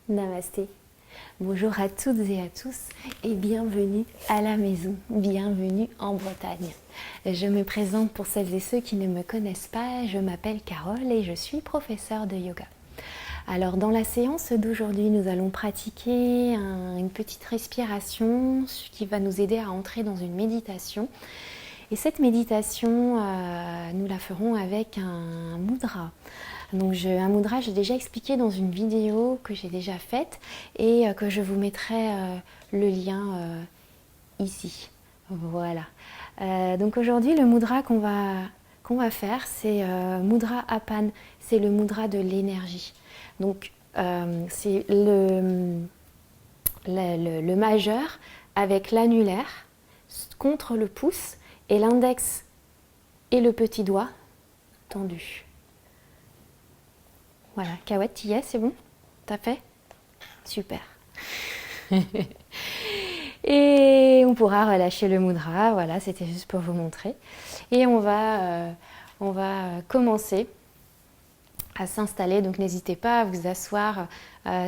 Namasté. Bonjour à toutes et à tous et bienvenue à la maison, bienvenue en Bretagne. Je me présente pour celles et ceux qui ne me connaissent pas, je m'appelle Carole et je suis professeure de yoga. Alors dans la séance d'aujourd'hui, nous allons pratiquer une petite respiration qui va nous aider à entrer dans une méditation. Et cette méditation, nous la ferons avec un mudra. Donc un mudra, j'ai déjà expliqué dans une vidéo que j'ai déjà faite et que je vous mettrai le lien ici. Voilà. Donc aujourd'hui, le mudra qu'on va faire, c'est mudra Apan, c'est le mudra de l'énergie. Donc c'est le majeur avec l'annulaire contre le pouce et l'index et le petit doigt tendus. Voilà, Kawet, t'y es, c'est bon? T'as fait? Super. Et on pourra relâcher le mudra, voilà, c'était juste pour vous montrer. Et on va commencer à s'installer, donc n'hésitez pas à vous asseoir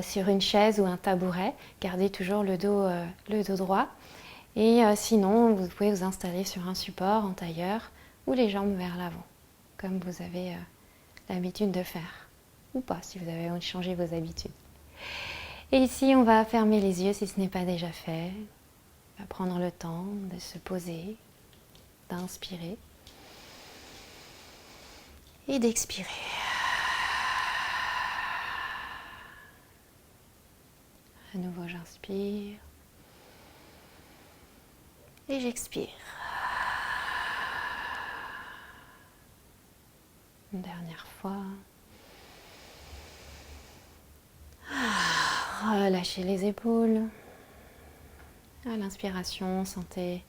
sur une chaise ou un tabouret, gardez toujours le dos droit. Et sinon, vous pouvez vous installer sur un support en tailleur ou les jambes vers l'avant, comme vous avez l'habitude de faire. Ou pas, si vous avez envie de changer vos habitudes. Et ici, on va fermer les yeux si ce n'est pas déjà fait. On va prendre le temps de se poser, d'inspirer et d'expirer. À nouveau, j'inspire et j'expire. Une dernière fois. Relâchez les épaules. À l'inspiration, sentez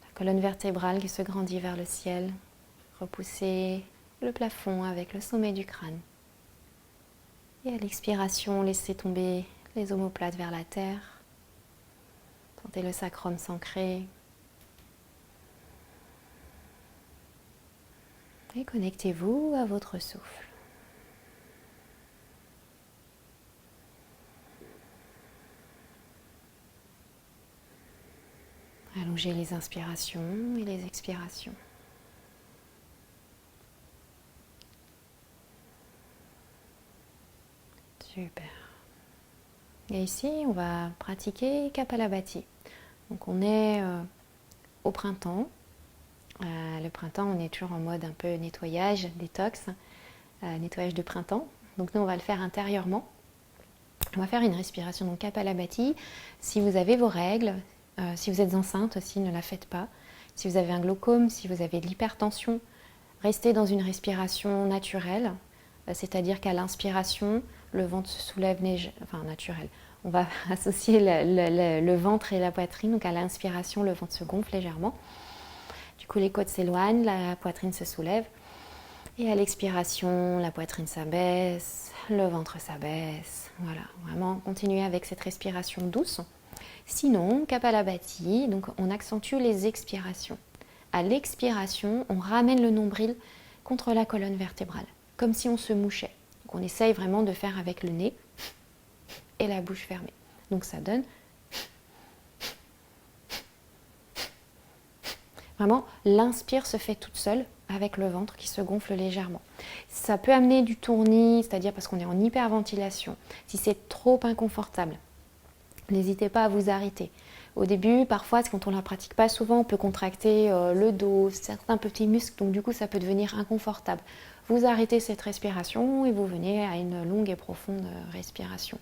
la colonne vertébrale qui se grandit vers le ciel. Repoussez le plafond avec le sommet du crâne. Et à l'expiration, laissez tomber les omoplates vers la terre. Sentez le sacrum s'ancrer. Et connectez-vous à votre souffle. Allongez les inspirations et les expirations. Super. Et ici, on va pratiquer Kapalabhati. Donc on est au printemps. Le printemps, on est toujours en mode un peu nettoyage, détox, nettoyage de printemps. Donc nous, on va le faire intérieurement. On va faire une respiration, donc Kapalabhati. Si vous avez vos règles, si vous êtes enceinte aussi, ne la faites pas. Si vous avez un glaucome, si vous avez de l'hypertension, restez dans une respiration naturelle. C'est-à-dire qu'à l'inspiration, le ventre se soulève, enfin naturel. On va associer le ventre et la poitrine. Donc à l'inspiration, le ventre se gonfle légèrement. Du coup, les côtes s'éloignent, la poitrine se soulève. Et à l'expiration, la poitrine s'abaisse, le ventre s'abaisse. Voilà, vraiment continuez avec cette respiration douce. Sinon, Kapalabhati, donc on accentue les expirations. À l'expiration, on ramène le nombril contre la colonne vertébrale, comme si on se mouchait. Donc on essaye vraiment de faire avec le nez et la bouche fermée. Donc ça donne vraiment, l'inspire se fait toute seule avec le ventre qui se gonfle légèrement. Ça peut amener du tournis, c'est-à-dire parce qu'on est en hyperventilation. Si c'est trop inconfortable, n'hésitez pas à vous arrêter. Au début, parfois, quand on ne la pratique pas souvent, on peut contracter le dos, certains petits muscles, donc du coup, ça peut devenir inconfortable. Vous arrêtez cette respiration et vous venez à une longue et profonde respiration.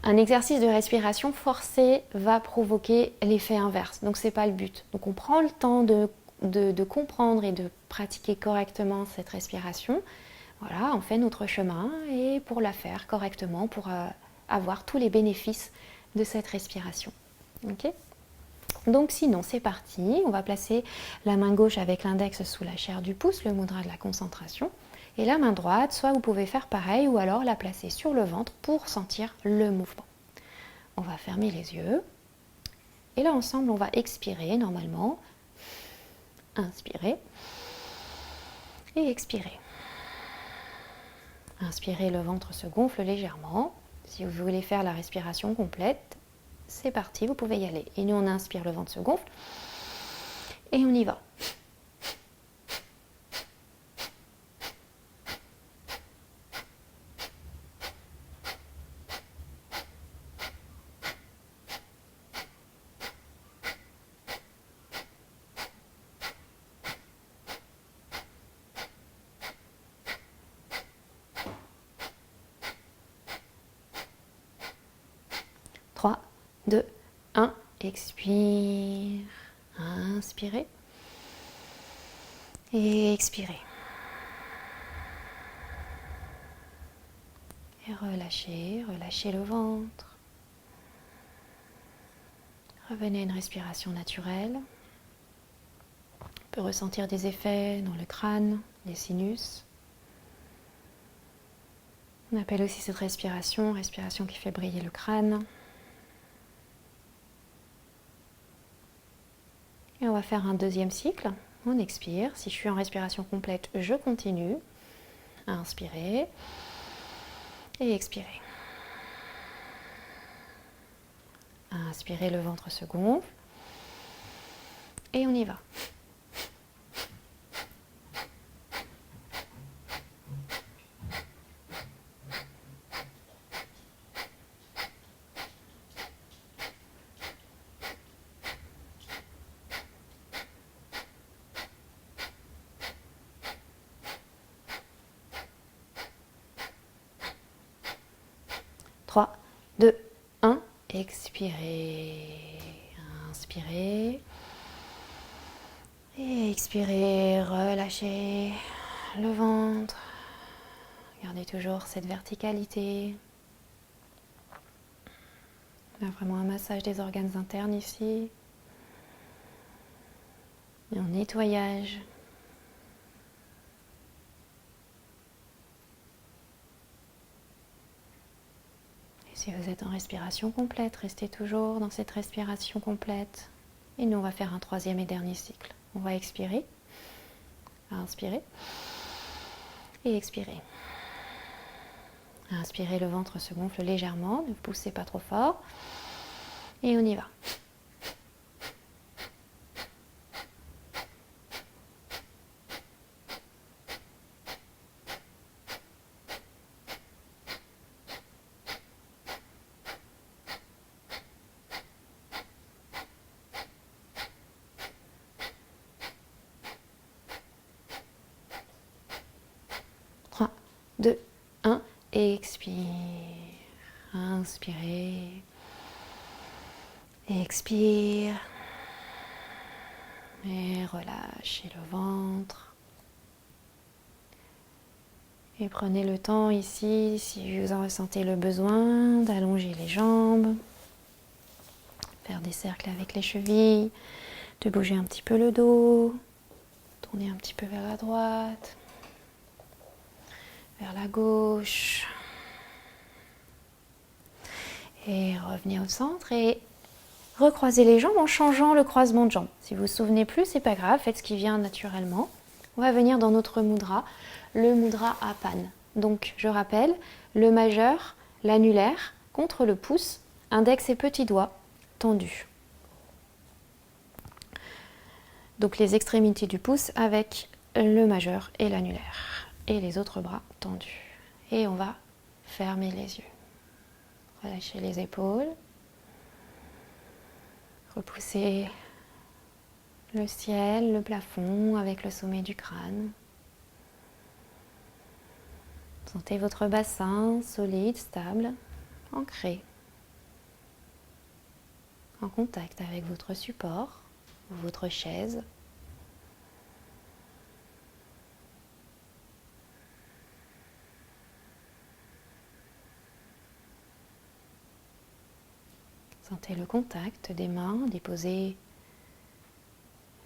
Un exercice de respiration forcée va provoquer l'effet inverse, donc ce n'est pas le but. Donc on prend le temps de comprendre et de pratiquer correctement cette respiration. Voilà, on fait notre chemin et pour la faire correctement, pour avoir tous les bénéfices de cette respiration. Okay, donc sinon c'est parti, on va placer la main gauche avec l'index sous la chair du pouce, le mudra de la concentration. Et la main droite, soit vous pouvez faire pareil ou alors la placer sur le ventre pour sentir le mouvement. On va fermer les yeux. Et là ensemble, on va expirer normalement. Inspirer. Et expirer. Inspirez, le ventre se gonfle légèrement. Si vous voulez faire la respiration complète, c'est parti, vous pouvez y aller. Et nous, on inspire, le ventre se gonfle. Et on y va. 3, 2, 1. Expire. Inspirez. Et expirez. Et relâchez, relâchez le ventre. Revenez à une respiration naturelle. On peut ressentir des effets dans le crâne, les sinus. On appelle aussi cette respiration, respiration qui fait briller le crâne. Et on va faire un deuxième cycle. On expire. Si je suis en respiration complète, je continue. Inspirez et expirez. Inspirez, le ventre se gonfle. Et on y va. 3, 2, 1. Expirez. Inspirez. Et expirez, relâchez le ventre. Gardez toujours cette verticalité. On a vraiment un massage des organes internes ici. Et un nettoyage. Et si vous êtes en respiration complète, restez toujours dans cette respiration complète. Et nous, on va faire un troisième et dernier cycle. On va expirer. Inspirez. Et expirez. Inspirez, le ventre se gonfle légèrement, ne poussez pas trop fort. Et on y va. 3, 2, 1. Expire. Inspirez. Expire. Et relâchez le ventre. Et prenez le temps ici, si vous en ressentez le besoin, d'allonger les jambes, faire des cercles avec les chevilles, de bouger un petit peu le dos, tourner un petit peu vers la droite, vers la gauche. Et revenez au centre et recroisez les jambes en changeant le croisement de jambes. Si vous vous souvenez plus, c'est pas grave, faites ce qui vient naturellement. On va venir dans notre mudra, le mudra Apana. Donc, je rappelle, le majeur, l'annulaire, contre le pouce, index et petit doigt tendus. Donc, les extrémités du pouce avec le majeur et l'annulaire. Et les autres bras tendus. Et on va fermer les yeux. Relâchez les épaules. Repoussez le ciel, le plafond avec le sommet du crâne. Sentez votre bassin solide, stable, ancré, en contact avec votre support ou votre chaise. Sentez le contact des mains déposées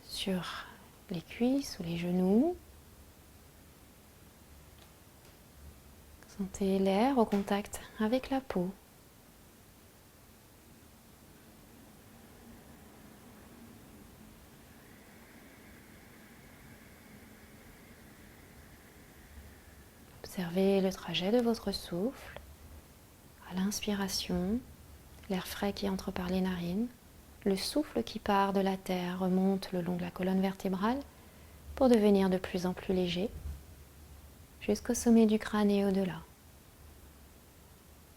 sur les cuisses ou les genoux. Sentez l'air au contact avec la peau. Observez le trajet de votre souffle à l'inspiration, l'air frais qui entre par les narines, le souffle qui part de la terre remonte le long de la colonne vertébrale pour devenir de plus en plus léger jusqu'au sommet du crâne et au-delà.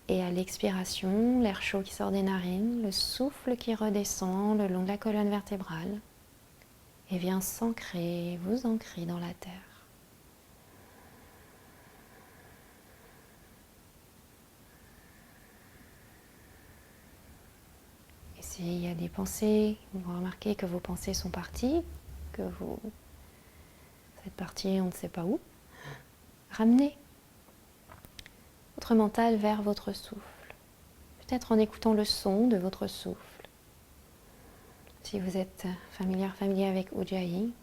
Et à l'expiration, l'air chaud qui sort des narines, le souffle qui redescend le long de la colonne vertébrale et vient s'ancrer, vous ancrer dans la terre. Et s'il y a des pensées, vous remarquez que vos pensées sont parties, que vous êtes parti on ne sait pas où, ramenez votre mental vers votre souffle, peut-être en écoutant le son de votre souffle. Si vous êtes familier avec Ujjayi.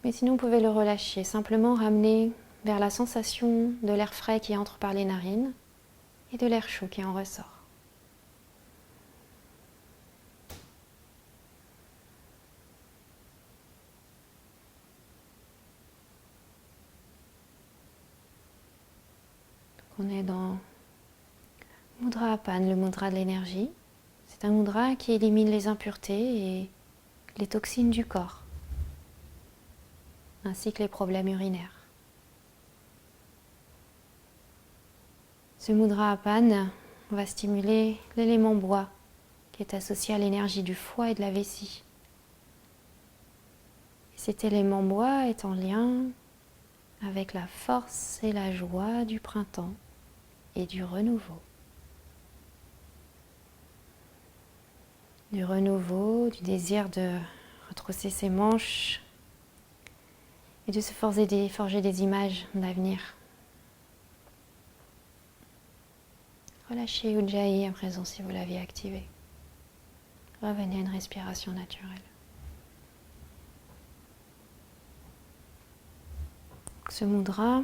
Mais sinon, vous pouvez le relâcher, simplement ramener vers la sensation de l'air frais qui entre par les narines et de l'air chaud qui en ressort. On est dans Mudra Apan, le mudra de l'énergie. C'est un mudra qui élimine les impuretés et les toxines du corps, ainsi que les problèmes urinaires. Ce mudra Apan va stimuler l'élément bois qui est associé à l'énergie du foie et de la vessie. Et cet élément bois est en lien avec la force et la joie du printemps et du renouveau. Du renouveau, du désir de retrousser ses manches et de se forger des images d'avenir. Relâchez Ujjayi à présent si vous l'aviez activé. Revenez à une respiration naturelle. Ce mudra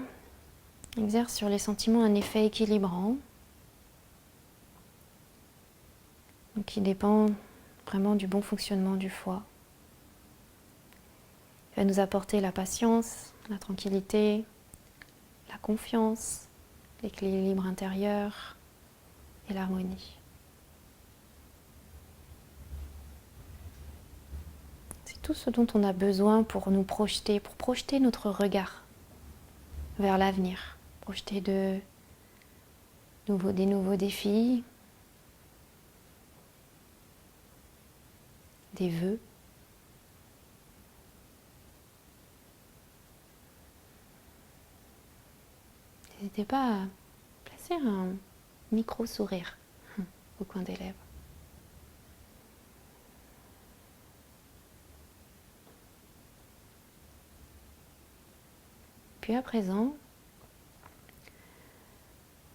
exerce sur les sentiments un effet équilibrant, donc qui dépend vraiment du bon fonctionnement du foie. Il va nous apporter la patience, la tranquillité, la confiance, l'équilibre intérieur et l'harmonie. C'est tout ce dont on a besoin pour nous projeter, pour projeter notre regard vers l'avenir, projeter des nouveaux défis, des vœux. N'hésitez pas à placer un micro-sourire au coin des lèvres. Puis à présent,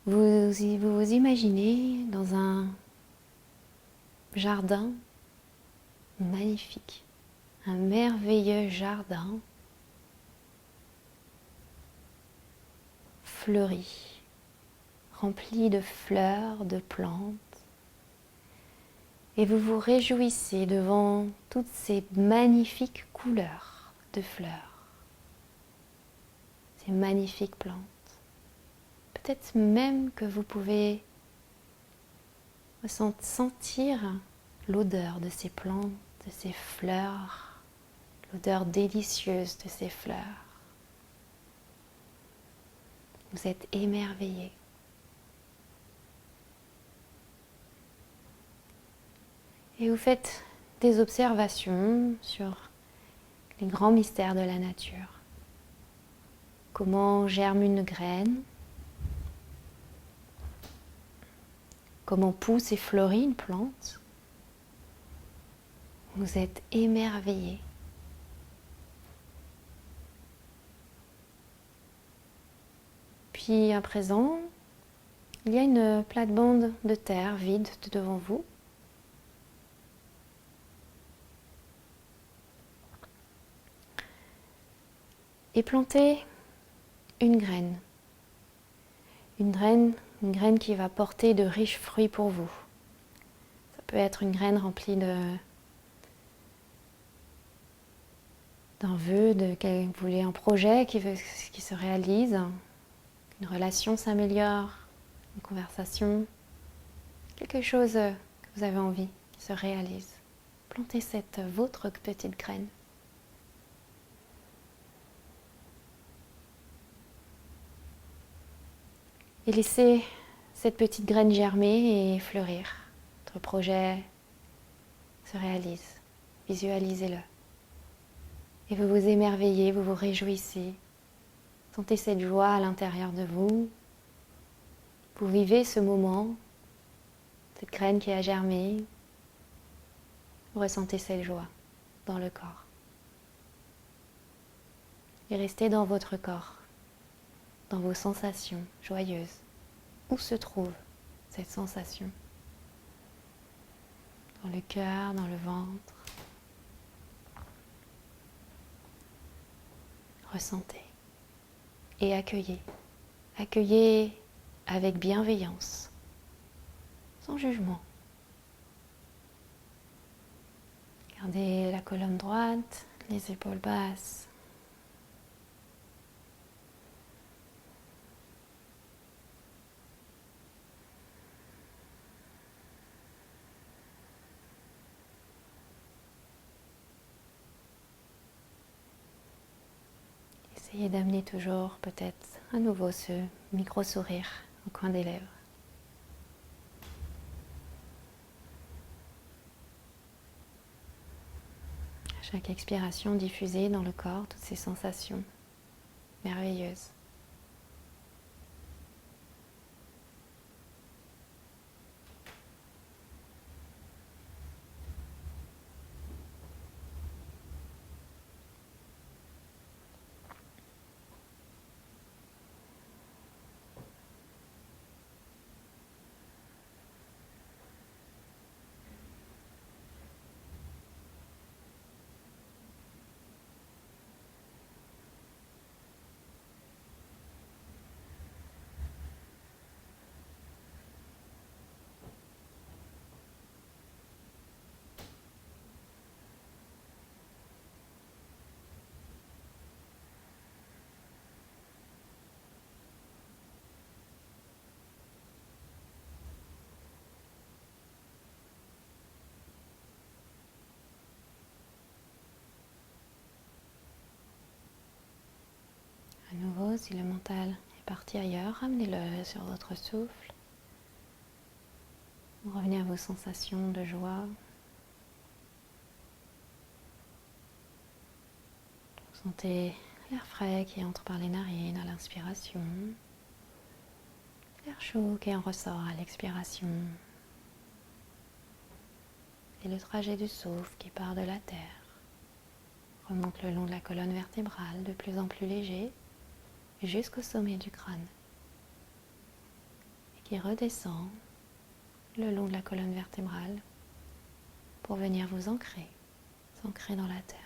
vous vous imaginez dans un jardin magnifique, un merveilleux jardin fleuri, rempli de fleurs, de plantes. Et vous vous réjouissez devant toutes ces magnifiques couleurs de fleurs, ces magnifiques plantes. Peut-être même que vous pouvez sentir l'odeur de ces plantes, de ces fleurs, l'odeur délicieuse de ces fleurs. Vous êtes émerveillé. Et vous faites des observations sur les grands mystères de la nature. Comment germe une graine? Comment pousse et fleurit une plante? Vous êtes émerveillé. Puis à présent, il y a une plate-bande de terre vide devant vous. Et plantez une graine. Une graine qui va porter de riches fruits pour vous. Ça peut être une graine remplie d'un vœu, un projet qui se réalise, une relation s'améliore, une conversation, quelque chose que vous avez envie qui se réalise. Plantez cette votre petite graine. Et laissez cette petite graine germer et fleurir. Votre projet se réalise. Visualisez-le. Et vous vous émerveillez, vous vous réjouissez. Sentez cette joie à l'intérieur de vous. Vous vivez ce moment, cette graine qui a germé. Vous ressentez cette joie dans le corps. Et restez dans votre corps, dans vos sensations joyeuses. Où se trouve cette sensation? Dans le cœur, dans le ventre. Ressentez et accueillez. Accueillez avec bienveillance, sans jugement. Gardez la colonne droite, les épaules basses. Essayez d'amener toujours peut-être à nouveau ce micro-sourire au coin des lèvres. À chaque expiration, diffusez dans le corps toutes ces sensations merveilleuses. À nouveau, si le mental est parti ailleurs, ramenez-le sur votre souffle. Revenez à vos sensations de joie. Sentez l'air frais qui entre par les narines à l'inspiration, l'air chaud qui en ressort à l'expiration, et le trajet du souffle qui part de la terre remonte le long de la colonne vertébrale, de plus en plus léger, jusqu'au sommet du crâne, et qui redescend le long de la colonne vertébrale pour venir vous ancrer dans la terre.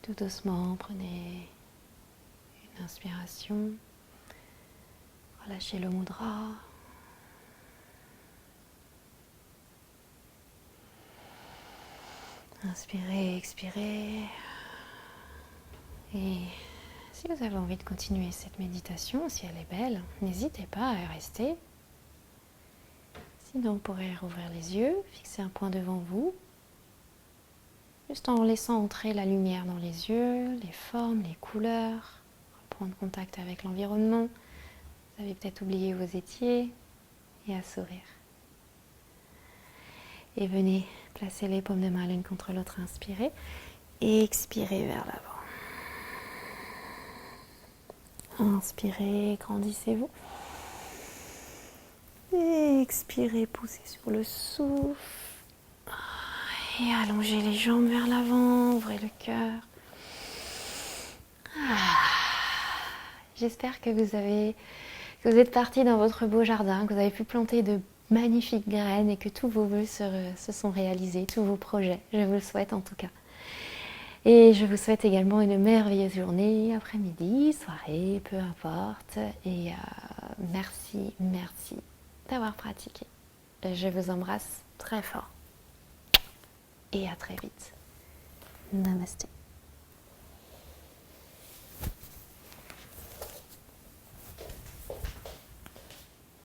Tout doucement, prenez une inspiration. Relâchez le mudra. Inspirez, expirez. Et si vous avez envie de continuer cette méditation, si elle est belle, n'hésitez pas à rester. Sinon, vous pourrez rouvrir les yeux, fixer un point devant vous, juste en laissant entrer la lumière dans les yeux, les formes, les couleurs, reprendre contact avec l'environnement. Vous avez peut-être oublié vos étiers et à sourire. Et venez placer les paumes de main l'une contre l'autre, inspirez et expirez vers l'avant. Inspirez, grandissez-vous. Et expirez, poussez sur le souffle. Et allongez les jambes vers l'avant, ouvrez le cœur. J'espère que vous êtes partis dans votre beau jardin, que vous avez pu planter de magnifiques graines et que tous vos vœux se sont réalisés, tous vos projets. Je vous le souhaite en tout cas. Et je vous souhaite également une merveilleuse journée, après-midi, soirée, peu importe. Et merci d'avoir pratiqué. Je vous embrasse très fort. Et à très vite. Namasté.